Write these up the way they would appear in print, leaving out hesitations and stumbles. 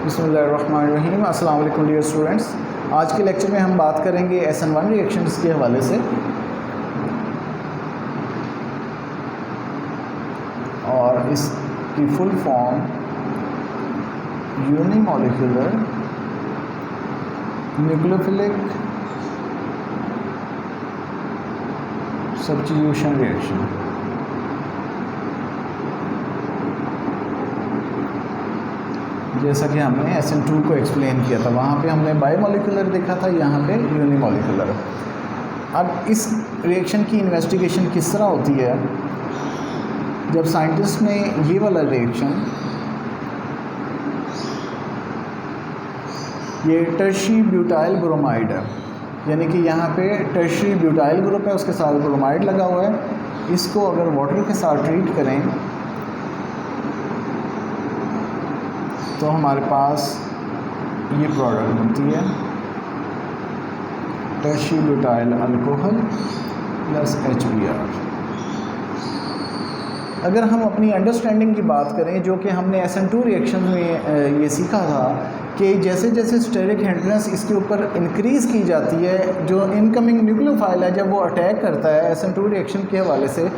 बिस्मिल्लाहिर्रहमानिर्रहीम। अस्सलाम वालेकुम डियर स्टूडेंट्स। आज के लेक्चर में हम बात करेंगे SN1 रिएक्शंस के हवाले से और इसकी full form unimolecular nucleophilic substitution reaction. जैसा कि हमने SN2 को एक्सप्लेन किया था, वहाँ पे हमने बायोमॉलिक्यूलर देखा था, यहाँ पे यूनिमॉलिक्यूलर। अब इस रिएक्शन की इन्वेस्टिगेशन किस तरह होती है? जब साइंटिस्ट ने ये वाला रिएक्शन, ये टर्शियरी ब्यूटाइल ब्रोमाइड है, यानी कि यहाँ पे टर्शियरी ब्यूटाइल ग्रुप है, उसके साथ ब्रोमाइड लगा हुआ है। इसको अगर वाटर के साथ ट्रीट करें तो हमारे पास ये प्रोडक्ट बनती है tertiary butyl alcohol plus HBr। अगर हम अपनी अंडरस्टैंडिंग की बात करें, जो कि हमने SN2 रिएक्शन में ये सीखा था कि जैसे जैसे स्टेरिक हिंड्रेंस इसके ऊपर इंक्रीज़ की जाती है, जो इनकमिंग न्यूक्लियोफाइल है जब वो अटैक करता है SN2 रिएक्शन के हवाले से,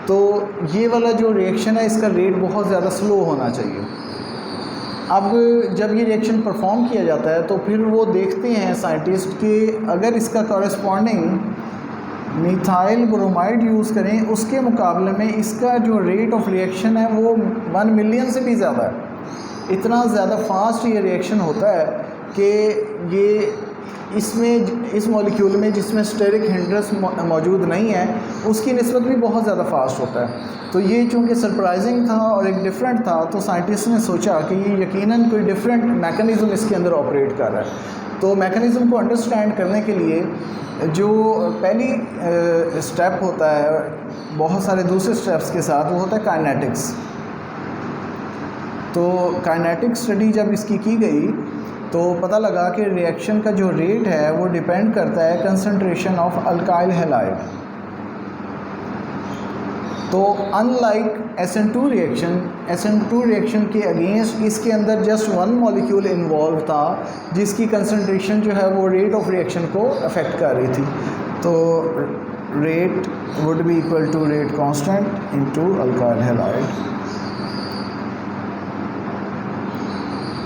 तो ये वाला जो रिएक्शन है इसका रेट बहुत ज़्यादा स्लो होना चाहिए। अब जब ये रिएक्शन परफॉर्म किया जाता है तो फिर वो देखते हैं साइंटिस्ट कि अगर इसका कॉरेस्पॉन्डिंग मिथाइल ब्रोमाइड यूज़ करें, उसके मुकाबले में इसका जो रेट ऑफ रिएक्शन है वो 1 मिलियन से भी ज़्यादा है। इतना ज़्यादा फास्ट ये रिएक्शन होता है कि ये इस मॉलिक्यूल में जिसमें स्टेरिक हिंड्रेंस मौजूद नहीं है, उसकी निस्बत भी बहुत ज़्यादा फास्ट होता है। तो ये चूँकि सरप्राइजिंग था और एक डिफरेंट था, तो साइंटिस्ट ने सोचा कि ये यकीनन कोई डिफरेंट मैकेनिज़्म इसके अंदर ऑपरेट कर रहा है। तो मैकेनिज़्म को अंडरस्टैंड करने के लिए जो पहली स्टेप होता है बहुत सारे दूसरे स्टेप्स के साथ, वो होता है काइनेटिक्स। तो काइनेटिक स्टडी जब इसकी की गई तो पता लगा कि रिएक्शन का जो रेट है वो डिपेंड करता है कंसंट्रेशन ऑफ अल्काइल हैलाइड। तो अनलाइक SN2 रिएक्शन के अगेंस्ट इसके अंदर जस्ट 1 मॉलिक्यूल इन्वॉल्व था, जिसकी कंसंट्रेशन जो है वो रेट ऑफ रिएक्शन को अफेक्ट कर रही थी। तो rate would be equal to rate constant into alkyl halide.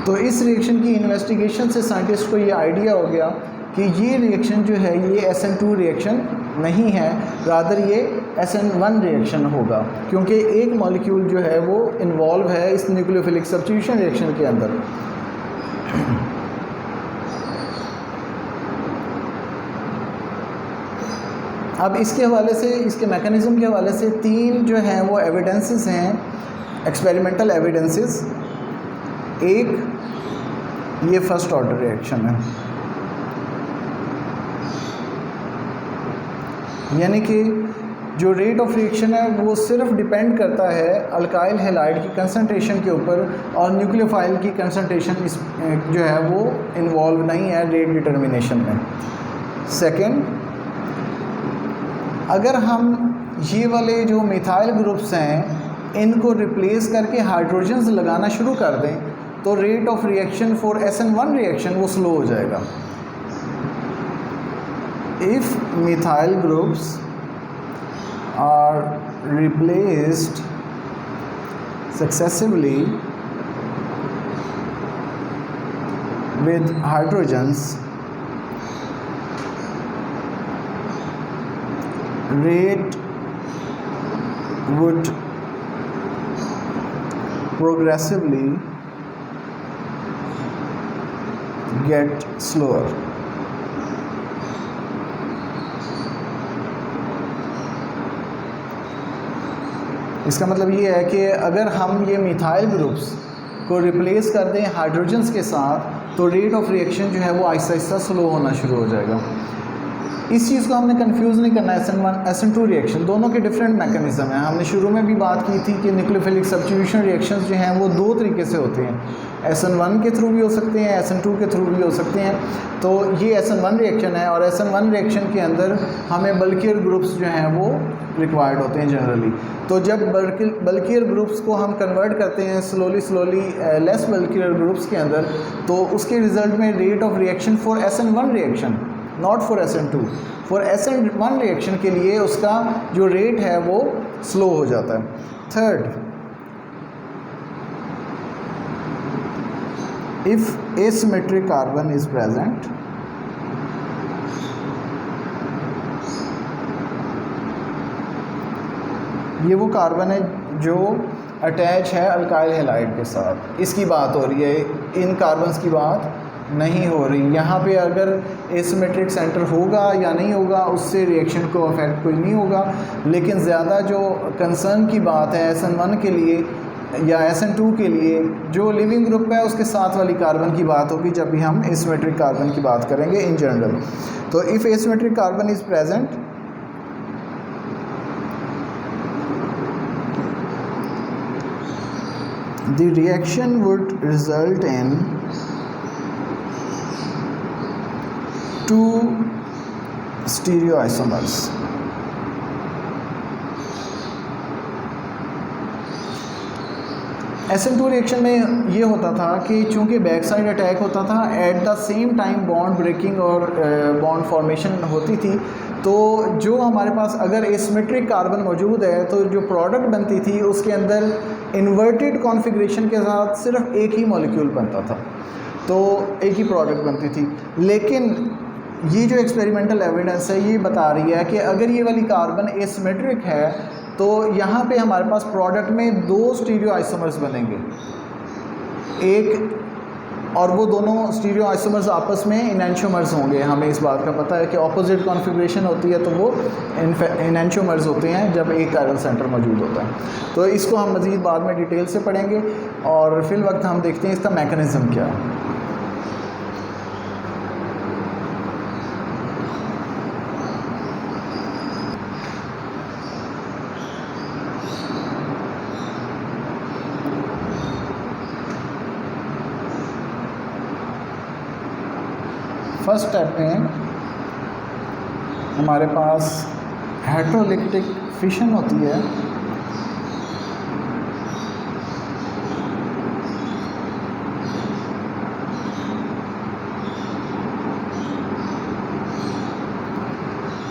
तो इस रिएक्शन की इन्वेस्टिगेशन से साइंटिस्ट को ये आइडिया हो गया कि ये रिएक्शन जो है ये SN2 रिएक्शन नहीं है, रादर ये SN1 रिएक्शन होगा, क्योंकि एक मॉलिक्यूल जो है वो इन्वॉल्व है इस न्यूक्लियोफिलिक सब्स्टिट्यूशन रिएक्शन के अंदर। अब इसके हवाले से, इसके मैकेनिज़्म के हवाले से 3 जो हैं वो एविडेंसेस हैं, एक्सपेरिमेंटल एविडेंसेस। एक ये फर्स्ट ऑर्डर रिएक्शन है, यानी कि जो रेट ऑफ रिएक्शन है वो सिर्फ डिपेंड करता है अल्काइल हैलाइड की कंसंट्रेशन के ऊपर, और न्यूक्लियोफाइल की कंसंट्रेशन इस जो है वो इन्वॉल्व नहीं है रेट डिटर्मिनेशन में। सेकंड, अगर हम ये वाले जो मिथाइल ग्रुप्स हैं इनको रिप्लेस करके हाइड्रोजन्स लगाना शुरू कर दें तो rate of reaction for SN1 reaction वो स्लो हो जाएगा। If methyl groups are replaced successively with hydrogens, rate would progressively get slower. इसका मतलब ये है कि अगर हम ये मिथाइल ग्रुप्स को रिप्लेस कर दें हाइड्रोजन्स के साथ तो रेट ऑफ रिएक्शन जो है वो आहिस्ता आहिस्ता स्लो होना शुरू हो जाएगा। इस चीज़ को हमने कंफ्यूज नहीं करना। SN1 SN2 रिएक्शन दोनों के डिफरेंट मैकेनिज्म हैं। हमने शुरू में भी बात की थी कि न्यूक्लियोफिलिक सब्स्टिट्यूशन रिएक्शंस जो हैं वो दो तरीके से होते हैं, SN1 के थ्रू भी हो सकते हैं, SN2 के थ्रू भी हो सकते हैं। तो ये SN1 रिएक्शन है और SN1 रिएक्शन के अंदर हमें बल्कियर ग्रुप्स जो हैं वो रिक्वायर्ड होते हैं जनरली। तो जब बल्कियर ग्रुप्स को हम कन्वर्ट करते हैं स्लोली लेस बल्कियर ग्रुप्स के अंदर, तो उसके रिजल्ट में rate of reaction for SN1 reaction, not for SN2, for SN1 reaction के लिए उसका जो रेट है वो स्लो हो जाता है। Third, if asymmetric carbon is present, ये वो कार्बन है जो अटैच है अल्काइल हैलाइड के साथ, इसकी बात हो रही है, इन कार्बन्स की बात नहीं हो रही। यहाँ पे अगर एसिमेट्रिक सेंटर होगा या नहीं होगा उससे रिएक्शन को अफेक्ट कोई नहीं होगा, लेकिन ज़्यादा जो कंसर्न की बात है SN1 के लिए या SN2 के लिए, जो लिविंग ग्रुप है उसके साथ वाली कार्बन की बात होगी जब भी हम एसिमेट्रिक कार्बन की बात करेंगे इन जनरल। तो if asymmetric carbon is present, the reaction would result in two stereoisomers. SN2 reaction में ये होता था कि चूँकि बैक साइड अटैक होता था, at the same time bond breaking और बॉन्ड फॉर्मेशन होती थी, तो जो हमारे पास अगर एसिमेट्रिक कार्बन मौजूद है तो जो प्रोडक्ट बनती थी उसके अंदर इन्वर्टेड कॉन्फ़िगरेशन के साथ सिर्फ एक ही मॉलिक्यूल बनता था, तो एक ही प्रोडक्ट बनती थी। लेकिन ये जो एक्सपेरिमेंटल एविडेंस है ये बता रही है कि अगर ये वाली कार्बन एसिमेट्रिक है तो यहाँ पे हमारे पास प्रोडक्ट में दो स्टीरियो आइसोमर्स बनेंगे, एक, और वो दोनों स्टीरियो आइसोमर्स आपस में इनएंशियोमर्स होंगे। हमें इस बात का पता है कि ऑपोजिट कॉन्फ़िगरेशन होती है तो वो इनएंशियोमर्स होते हैं जब एक कायरल सेंटर मौजूद होता है। तो इसको हम मज़ीद बाद में डिटेल से पढ़ेंगे और फिल वक्त हम देखते हैं इसका मैकेनिज़्म क्या है। फर्स्ट स्टेप में हमारे पास हेटेरोलिटिक फिशन होती है,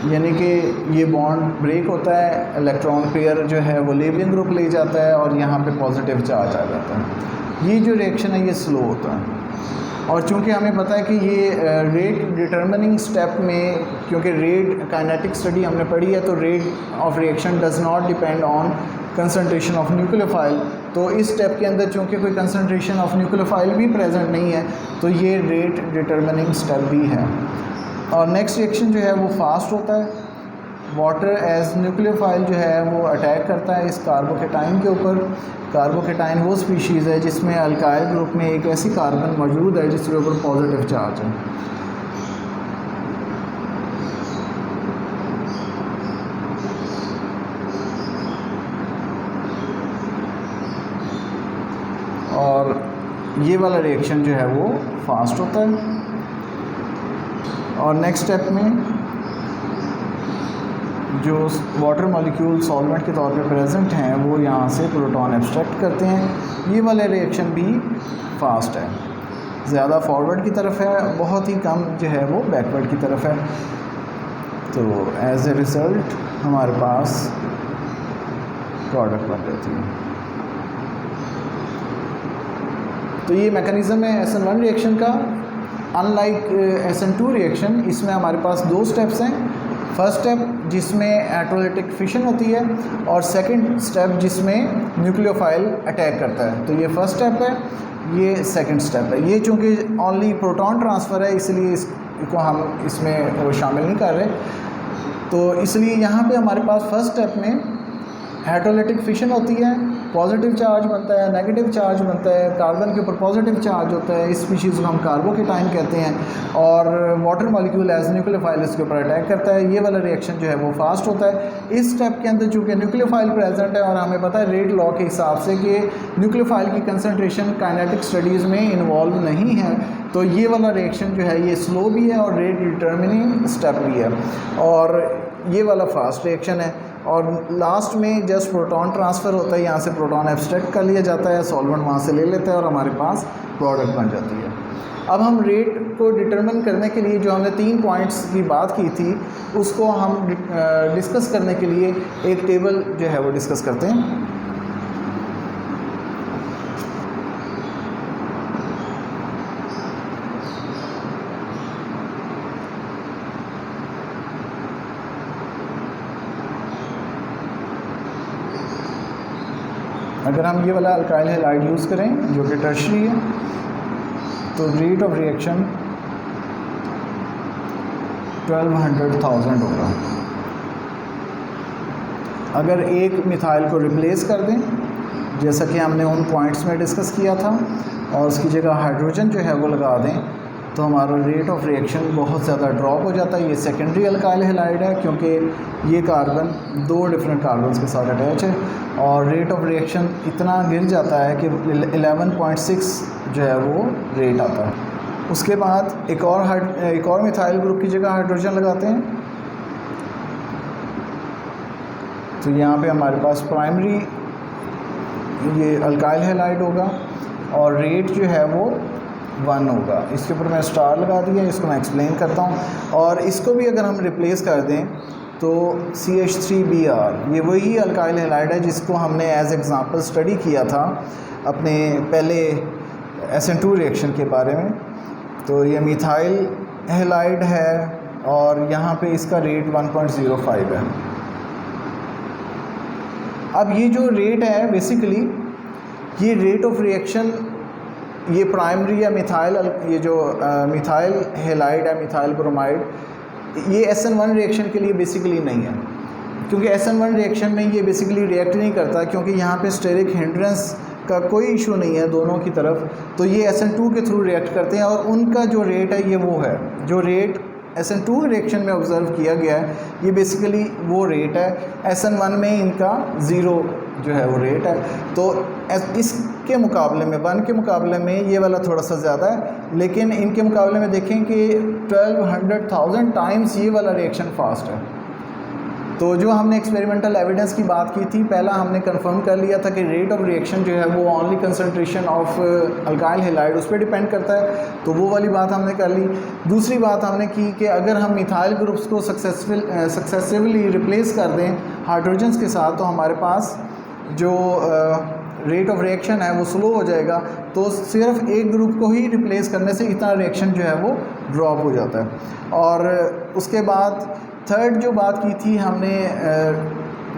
यानी कि ये बॉन्ड ब्रेक होता है, इलेक्ट्रॉन पेयर जो है वो लेवलिंग ग्रुप ले जाता है और यहाँ पे पॉजिटिव चार्ज आ जाता है। ये जो रिएक्शन है ये स्लो होता है और चूंकि हमें पता है कि ये रेट डिटर्मिनिंग स्टेप में, क्योंकि रेट काइनेटिक स्टडी हमने पढ़ी है, तो rate of reaction does not depend on concentration of nucleophile, तो इस स्टेप के अंदर चूंकि कोई कंसंट्रेशन ऑफ न्यूक्लियोफाइल भी प्रेजेंट नहीं है तो ये रेट डिटर्मिनिंग स्टेप भी है। और नेक्स्ट रिएक्शन जो है वो फास्ट होता है। वाटर एज न्यूक्लियोफाइल जो है वो अटैक करता है इस कार्बोकेटाइन के ऊपर। कार्बोकेटाइन वो स्पीशीज़ है जिसमें अल्काइल ग्रुप में एक ऐसी कार्बन मौजूद है जिसके ऊपर पॉजिटिव चार्ज है। और ये वाला रिएक्शन जो है वो फास्ट होता है। और नेक्स्ट स्टेप में जो वाटर मॉलिक्यूल सॉल्वेंट के तौर पे प्रेजेंट हैं वो यहाँ से प्रोटॉन एब्स्ट्रैक्ट करते हैं। ये वाले रिएक्शन भी फास्ट है, ज़्यादा फॉरवर्ड की तरफ है, बहुत ही कम जो है वो बैकवर्ड की तरफ है। तो एज ए रिज़ल्ट हमारे पास प्रोडक्ट बन जाती है। तो ये मैकेनिज़्म है SN1 रिएक्शन का। अनलाइक SN2 रिएक्शन, इसमें हमारे पास दो स्टेप्स हैं। फर्स्ट स्टेप जिसमें हेटेरोलिटिक फिशन होती है और सेकंड स्टेप जिसमें न्यूक्लियोफाइल अटैक करता है। तो ये फर्स्ट स्टेप है, ये सेकंड स्टेप है। ये चूँकि ओनली प्रोटॉन ट्रांसफ़र है इसलिए इसको हम इसमें वो शामिल नहीं कर रहे, तो इसलिए यहाँ पे हमारे पास फर्स्ट स्टेप में हेटेरोलिटिक फिशन होती है पॉजिटिव चार्ज बनता है, नेगेटिव चार्ज बनता है, कार्बन के ऊपर पॉजिटिव चार्ज होता है, इस स्पीशीज़ को हम कार्बोकेटाइन कहते हैं, और वाटर मॉलिक्यूल एज न्यूक्लियोफाइल इसके ऊपर अटैक करता है। ये वाला रिएक्शन जो है वो फास्ट होता है। इस स्टेप के अंदर चूँकि न्यूक्लियोफाइल प्रेजेंट है और हमें पता है रेट लॉ के हिसाब से कि न्यूक्लियोफाइल की कंसनट्रेशन काइनेटिक स्टडीज़ में इन्वॉल्व नहीं है, तो ये वाला रिएक्शन जो है ये स्लो भी है और रेट डिटर्मिनिंग स्टेप भी है, और ये वाला फास्ट रिएक्शन है। और लास्ट में जस्ट प्रोटॉन ट्रांसफ़र होता है, यहाँ से प्रोटॉन एब्स्ट्रैक्ट कर लिया जाता है, सॉल्वेंट वहाँ से ले लेता है और हमारे पास प्रोडक्ट बन जाती है। अब हम रेट को डिटरमिन करने के लिए जो हमने 3 पॉइंट्स की बात की थी उसको हम डिस्कस करने के लिए एक टेबल जो है वो डिस्कस करते हैं। अगर हम ये वाला अल्काइल हैलाइड यूज़ करें जो कि टर्शरी है, तो रेट ऑफ रिएक्शन 1200,000 होगा। अगर एक मिथाइल को रिप्लेस कर दें जैसा कि हमने उन पॉइंट्स में डिस्कस किया था और उसकी जगह हाइड्रोजन जो है वो लगा दें, तो हमारा रेट ऑफ रिएक्शन बहुत ज़्यादा ड्रॉप हो जाता है। ये सेकेंडरी अल्काइल हैलाइड है क्योंकि ये कार्बन 2 डिफरेंट कार्बन्स के साथ अटैच है, और रेट ऑफ रिएक्शन इतना गिर जाता है कि 11.6 जो है वो रेट आता है। उसके बाद एक और मिथाइल ग्रुप की जगह हाइड्रोजन लगाते हैं, तो यहाँ पे हमारे पास प्राइमरी ये अल्काइल हैलाइड होगा और रेट जो है वो 1 होगा। इसके ऊपर मैं स्टार लगा दिया, इसको मैं एक्सप्लेन करता हूँ। और इसको भी अगर हम रिप्लेस कर दें तो CH3Br ये वही अल्काइल हैलाइड है जिसको हमने एज एग्ज़ाम्पल स्टडी किया था अपने पहले SN2 रिएक्शन के बारे में। तो ये मिथाइल हैलाइड है और यहाँ पे इसका रेट 1.05 है। अब ये जो रेट है बेसिकली ये रेट ऑफ रिएक्शन ये प्राइमरी या मिथाइल ये जो मिथाइल हैलाइड है, मिथाइल ब्रोमाइड, ये SN1 रिएक्शन के लिए बेसिकली नहीं है, क्योंकि SN1 रिएक्शन में ये बेसिकली रिएक्ट नहीं करता क्योंकि यहाँ पे स्टेरिक हिंड्रेंस का कोई इशू नहीं है दोनों की तरफ, तो ये SN2 के थ्रू रिएक्ट करते हैं और उनका जो रेट है ये वो है जो रेट SN2 रिएक्शन में ऑब्ज़र्व किया गया है, ये बेसिकली वो रेट है। SN1 में इनका 0 जो है वो रेट है, तो इसके मुकाबले में 1 के मुकाबले में ये वाला थोड़ा सा ज़्यादा है, लेकिन इनके मुकाबले में देखें कि 1200,000 टाइम्स ये वाला रिएक्शन फास्ट है। तो जो हमने एक्सपेरिमेंटल एविडेंस की बात की थी, पहला हमने कंफर्म कर लिया था कि रेट ऑफ रिएक्शन जो है वो only concentration of alkyl halide उस पर डिपेंड करता है, तो वो वाली बात हमने कर ली। दूसरी बात हमने की कि अगर हम मिथाइल ग्रुप्स को सक्सेसिवली रिप्लेस कर दें हाइड्रोजन्स के साथ, तो हमारे पास जो रेट ऑफ रिएक्शन है वो स्लो हो जाएगा। तो सिर्फ एक ग्रुप को ही रिप्लेस करने से इतना रिएक्शन जो है वो ड्रॉप हो जाता है। और उसके बाद थर्ड जो बात की थी हमने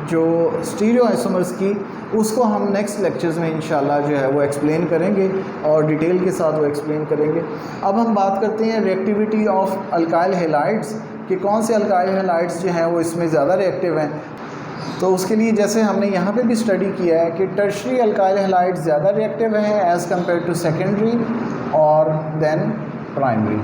जो स्टीरियो आइसोमर्स की, उसको हम नेक्स्ट लेक्चर्स में इंशाल्लाह जो है वो एक्सप्लेन करेंगे और डिटेल के साथ वो एक्सप्लेन करेंगे। अब हम बात करते हैं रिएक्टिविटी ऑफ अल्काइल हैलाइड्स कि कौन से अल्काइल हैलाइड्स जो हैं वो इसमें ज़्यादा रिएक्टिव हैं। तो उसके लिए जैसे हमने यहाँ पे भी स्टडी किया है कि टर्शरी अल्काइल हैलाइड्स ज़्यादा रिएक्टिव हैं एज़ कम्पेयर टू सेकेंडरी और देन प्राइमरी।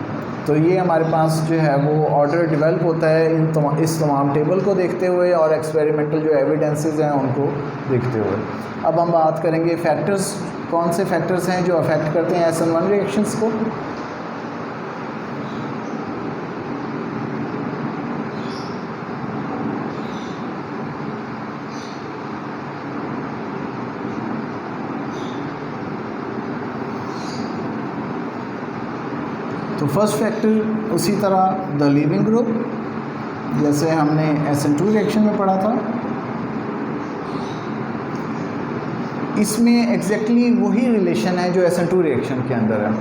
तो ये हमारे पास जो है वो ऑर्डर डेवलप होता है इस तमाम टेबल को देखते हुए और एक्सपेरिमेंटल जो एविडेंसेस हैं उनको देखते हुए। अब हम बात करेंगे फैक्टर्स, कौन से फैक्टर्स हैं जो अफेक्ट करते हैं SN1 रिएक्शंस को। तो फर्स्ट फैक्टर उसी तरह द लीविंग ग्रुप, जैसे हमने SN2 रिएक्शन में पढ़ा था, इसमें एग्जैक्टली वही रिलेशन है जो SN2 रिएक्शन के अंदर है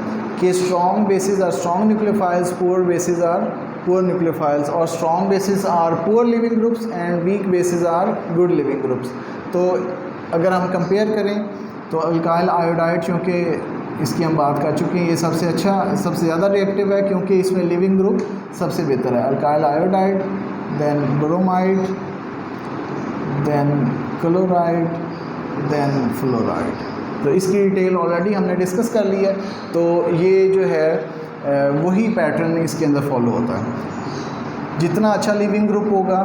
कि strong bases are strong nucleophiles, poor bases are poor nucleophiles, और strong bases are poor leaving groups and weak bases are good leaving groups. तो अगर हम कंपेयर करें तो अल्काइल आयोडाइड, चूँकि इसकी हम बात कर चुके हैं, ये सबसे अच्छा सबसे ज़्यादा रिएक्टिव है क्योंकि इसमें लिविंग ग्रुप सबसे बेहतर है। Alkyl iodide, then bromide, then chloride, then fluoride. तो इसकी डिटेल ऑलरेडी हमने डिस्कस कर ली है। तो ये जो है वही पैटर्न इसके अंदर फॉलो होता है। जितना अच्छा लीविंग ग्रुप होगा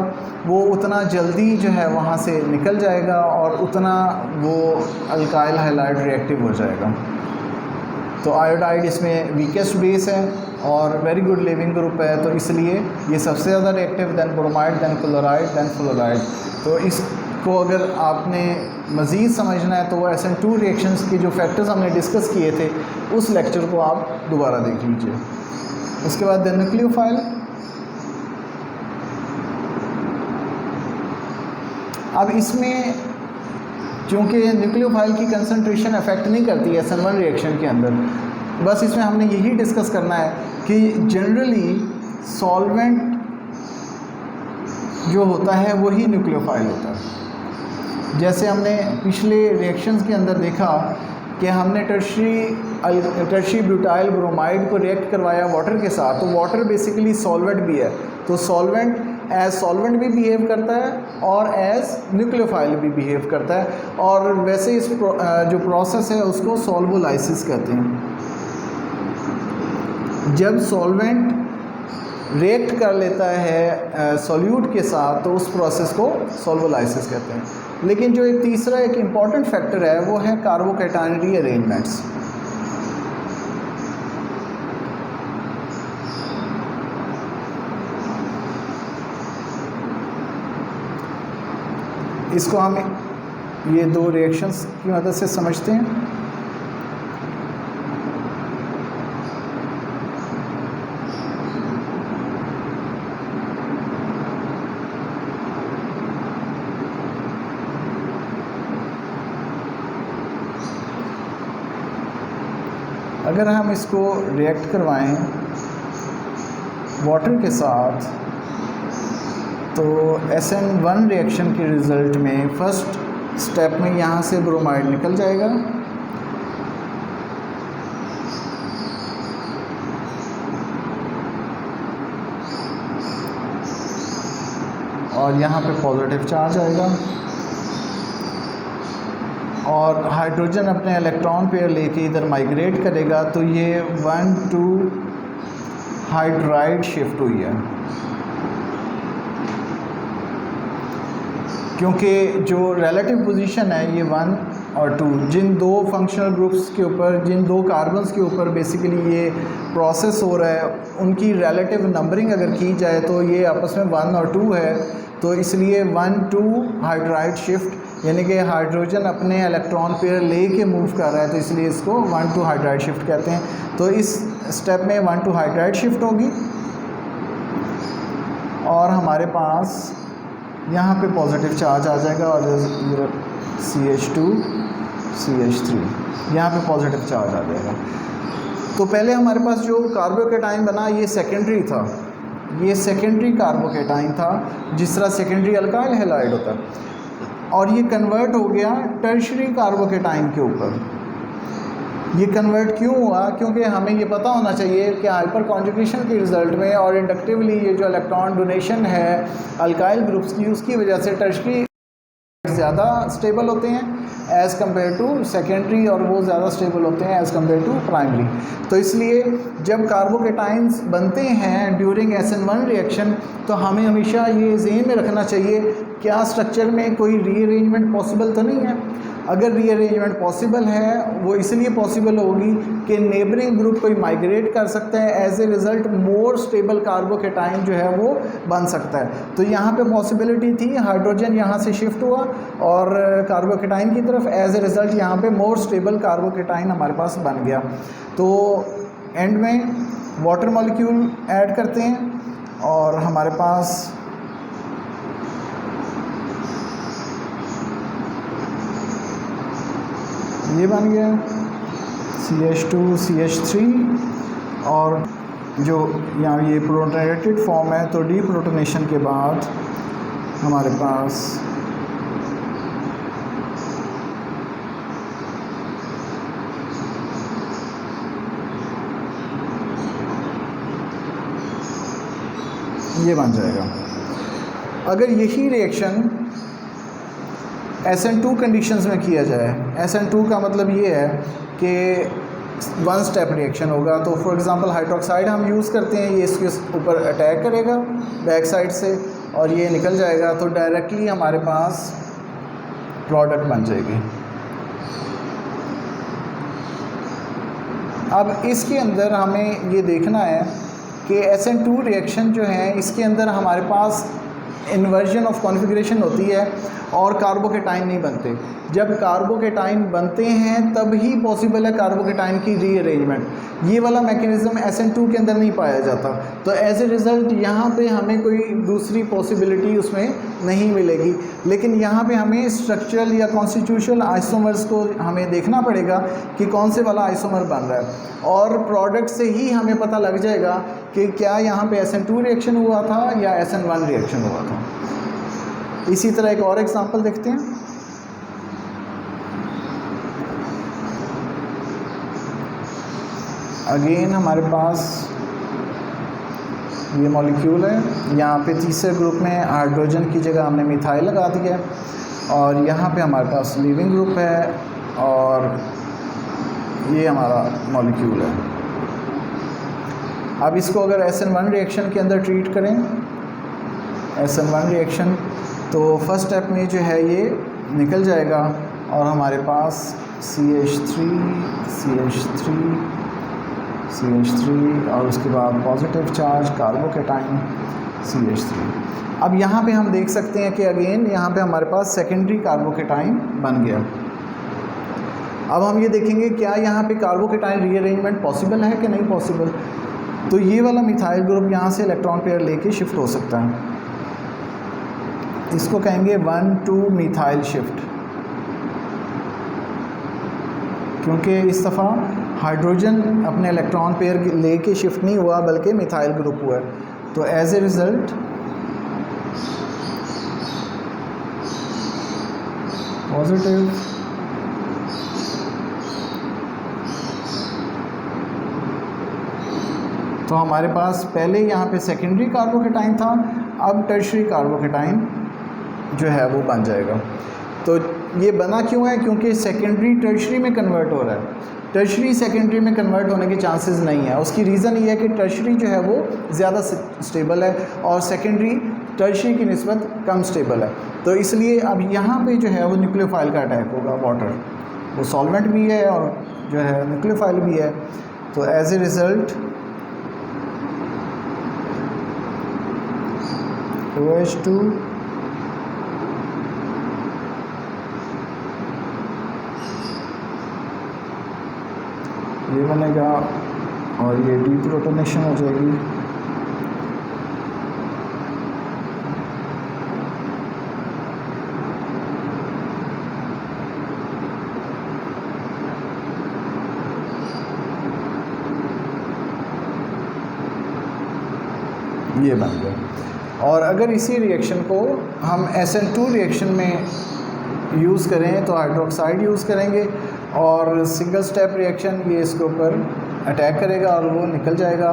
वो उतना जल्दी जो है वहाँ से निकल जाएगा और उतना वो अल्काइल हैलाइड रिएक्टिव हो जाएगा। तो आयोडाइड इसमें वीकेस्ट बेस है और वेरी गुड लिविंग ग्रुप है, तो इसलिए ये सबसे ज़्यादा reactive, then bromide, then chloride, then fluoride. तो इसको अगर आपने मज़ीद समझना है तो वो SN2 रिएक्शंस के जो फैक्टर्स हमने डिस्कस किए थे उस लेक्चर को आप दोबारा देख लीजिए। उसके बाद द न्यूक्लियोफाइल। अब इसमें क्योंकि न्यूक्लियोफाइल की कंसंट्रेशन अफेक्ट नहीं करती है SN1 रिएक्शन के अंदर, बस इसमें हमने यही डिस्कस करना है कि जनरली सॉल्वेंट जो होता है वही न्यूक्लियोफाइल होता है। जैसे हमने पिछले रिएक्शंस के अंदर देखा कि हमने टर्शरी ब्यूटाइल ब्रोमाइड को रिएक्ट करवाया वाटर के साथ, तो वाटर बेसिकली सॉल्वेंट भी है, तो सॉल्वेंट एज सॉल्वेंट भी बिहेव करता है और एज न्यूक्लियोफाइल भी बिहेव करता है। और वैसे इस जो प्रोसेस है उसको सॉल्वोलाइसिस कहते हैं। जब सॉल्वेंट रिएक्ट कर लेता है सॉल्यूट के साथ तो उस प्रोसेस को सॉल्वोलाइसिस कहते हैं। लेकिन जो एक तीसरा एक इम्पॉर्टेंट फैक्टर है वो है कार्बोकैटायन रीअरेंजमेंट्स। इसको हम ये दो रिएक्शंस की मदद से समझते हैं। अगर हम इसको रिएक्ट करवाएं वाटर के साथ तो SN1 रिएक्शन के रिज़ल्ट में फ़र्स्ट स्टेप में यहाँ से ब्रोमाइड निकल जाएगा और यहाँ पे पॉजिटिव चार्ज आएगा और हाइड्रोजन अपने इलेक्ट्रॉन पेयर लेके इधर माइग्रेट करेगा, तो ये 1,2 हाइड्राइड शिफ्ट हुई है। क्योंकि जो रिलेटिव पोजीशन है ये 1 और 2, जिन दो फंक्शनल ग्रुप्स के ऊपर, जिन दो कार्बन्स के ऊपर बेसिकली ये प्रोसेस हो रहा है, उनकी रिलेटिव नंबरिंग अगर की जाए तो ये आपस में 1 और 2 है। तो इसलिए 1,2 हाइड्राइड शिफ्ट, यानी कि हाइड्रोजन अपने इलेक्ट्रॉन पेयर ले के मूव कर रहा है, तो इसलिए इसको 1,2 हाइड्राइड शिफ्ट कहते हैं। तो इस स्टेप में 1,2 हाइड्राइड शिफ्ट होगी और हमारे पास यहाँ पे पॉजिटिव चार्ज आ जाएगा और CH2 CH3 यहाँ पे पॉजिटिव चार्ज आ जाएगा। तो पहले हमारे पास जो कार्बोकैटायन बना ये सेकेंडरी था, ये सेकेंडरी कार्बोकैटायन था, जिस तरह सेकेंडरी अल्काइल हैलाइड होता है, और ये कन्वर्ट हो गया टर्शरी कार्बोकैटायन के ऊपर। ये कन्वर्ट क्यों हुआ? क्योंकि हमें ये पता होना चाहिए कि हाइपर कॉन्जुगेशन के रिज़ल्ट में और इंडक्टिवली ये जो इलेक्ट्रॉन डोनेशन है अल्काइल ग्रुप्स की, उसकी वजह से टर्शरी ज़्यादा स्टेबल होते हैं एज़ कम्पेयर टू सेकेंडरी, और वो ज़्यादा स्टेबल होते हैं एज़ कम्पेयर टू प्राइमरी। तो इसलिए जब कार्बोकैटायंस बनते हैं ड्यूरिंग SN1 रिएक्शन तो हमें हमेशा ये ज़हन में रखना चाहिए क्या स्ट्रक्चर में कोई रीअरेंजमेंट पॉसिबल तो नहीं है। अगर रीअरेंजमेंट पॉसिबल है वो इसलिए पॉसिबल होगी कि नेबरिंग ग्रुप कोई माइग्रेट कर सकता है, as a result more stable carbocation जो है वो बन सकता है। तो यहाँ पे पॉसिबिलिटी थी, हाइड्रोजन यहाँ से शिफ्ट हुआ और कार्बोकैटायन की तरफ, एज ए रिज़ल्ट यहाँ पे मोर स्टेबल कार्बोकैटायन हमारे पास बन गया। तो एंड में वाटर मॉलिक्यूल ऐड करते हैं और हमारे पास ये बन गया CH2 CH3, और जो यहाँ ये प्रोटोनेटेड फॉर्म है तो डीप्रोटोनेशन के बाद हमारे पास ये बन जाएगा। अगर यही रिएक्शन SN2 कंडीशंस में किया जाए। SN2 का मतलब ये है कि वन स्टेप रिएक्शन होगा। तो फॉर एग्ज़ाम्पल हाइड्रोक्साइड हम यूज़ करते हैं, ये इसके ऊपर अटैक करेगा बैक साइड से और ये निकल जाएगा, तो डायरेक्टली हमारे पास प्रोडक्ट बन जाएगी। अब इसके अंदर हमें ये देखना है कि SN2 रिएक्शन जो है इसके अंदर हमारे पास इन्वर्जन ऑफ कॉन्फ़िगरेशन होती है और कार्बोकेटाइन नहीं बनते। जब कार्बोकेटाइन बनते हैं तब ही पॉसिबल है कार्बोकेटाइन की रीअरेंजमेंट। ये वाला मैकेनिज़्म SN2 के अंदर नहीं पाया जाता, तो एज ए रिज़ल्ट यहाँ पे हमें कोई दूसरी पॉसिबिलिटी उसमें नहीं मिलेगी। लेकिन यहाँ पे हमें स्ट्रक्चरल या कॉन्स्टिट्यूशनल आइसोमर्स को हमें देखना पड़ेगा कि कौन से वाला आइसोमर बन रहा है, और प्रोडक्ट से ही हमें पता लग जाएगा कि क्या यहाँ पे SN2 रिएक्शन हुआ था या SN1 रिएक्शन हुआ था। इसी तरह एक और एग्जांपल देखते हैं। अगेन हमारे पास ये मॉलिक्यूल है, यहाँ पे तीसरे ग्रुप में हाइड्रोजन की जगह हमने मिथाइल लगा दिया है और यहाँ पे हमारे पास लीविंग ग्रुप है और ये हमारा मॉलिक्यूल है। अब इसको अगर SN1 रिएक्शन के अंदर ट्रीट करें, SN1 रिएक्शन, तो फर्स्ट स्टेप में जो है ये निकल जाएगा और हमारे पास CH3 और उसके बाद पॉजिटिव चार्ज कार्बोकेटाइन CH3। अब यहाँ पे हम देख सकते हैं कि अगेन यहाँ पे हमारे पास सेकेंडरी कार्बोकेटाइन बन गया। अब हम ये देखेंगे क्या यहाँ पे कार्बोकेटाइन रीअरेंजमेंट पॉसिबल है कि नहीं पॉसिबल। तो ये वाला मिथाइल ग्रुप यहाँ से इलेक्ट्रॉन पेयर लेके शिफ्ट हो सकता है, इसको कहेंगे 1,2 मिथाइल शिफ्ट, क्योंकि इस दफ़ा हाइड्रोजन अपने इलेक्ट्रॉन पेयर लेके शिफ्ट नहीं हुआ बल्कि मिथाइल ग्रुप हुआ है। तो एज ए रिज़ल्ट पॉजिटिव तो हमारे पास पहले यहाँ पे सेकेंडरी कार्बोकेटाइन था, अब टर्शरी कार्बोकेटाइन जो है वो बन जाएगा। तो ये बना क्यों है, क्योंकि सेकेंडरी टर्शरी में कन्वर्ट हो रहा है। टर्शरी सेकेंडरी में कन्वर्ट होने के चांसेस नहीं है। उसकी रीज़न ये है कि टर्शरी जो है वो ज़्यादा स्टेबल है और सेकेंडरी टर्शरी की निस्बत कम स्टेबल है। तो इसलिए अब यहाँ पे जो है वो न्यूक्लियोफाइल का अटैक होगा। वाटर वो सॉल्वेंट भी है और जो है न्यूक्लियोफाइल भी है। तो एज ए रिज़ल्ट OH2 ये बनेगा और ये डीप्रोटोनेशन हो जाएगी। ये बन गया। और अगर इसी रिएक्शन को हम SN2 रिएक्शन में यूज़ करें तो हाइड्रोक्साइड यूज़ करेंगे और सिंगल स्टेप रिएक्शन ये इसके ऊपर अटैक करेगा और वो निकल जाएगा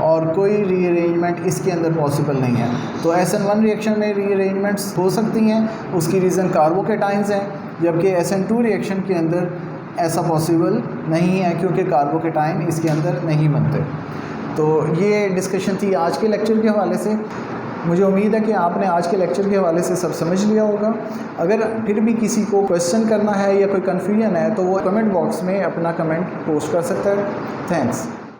और कोई रीअरेंजमेंट इसके अंदर पॉसिबल नहीं है। तो SN1 रिएक्शन में रीअरेंजमेंट्स हो सकती हैं, उसकी रीज़न कार्बोकेटाइंस हैं, जबकि SN2 रिएक्शन के अंदर ऐसा पॉसिबल नहीं है क्योंकि कार्बोकेटाइन इसके अंदर नहीं बनते। तो ये डिस्कशन थी आज के लेक्चर के हवाले से। मुझे उम्मीद है कि आपने आज के लेक्चर के हवाले से सब समझ लिया होगा। अगर फिर भी किसी को क्वेश्चन करना है या कोई कन्फ्यूजन है तो वो कमेंट बॉक्स में अपना कमेंट पोस्ट कर सकता है। थैंक्स।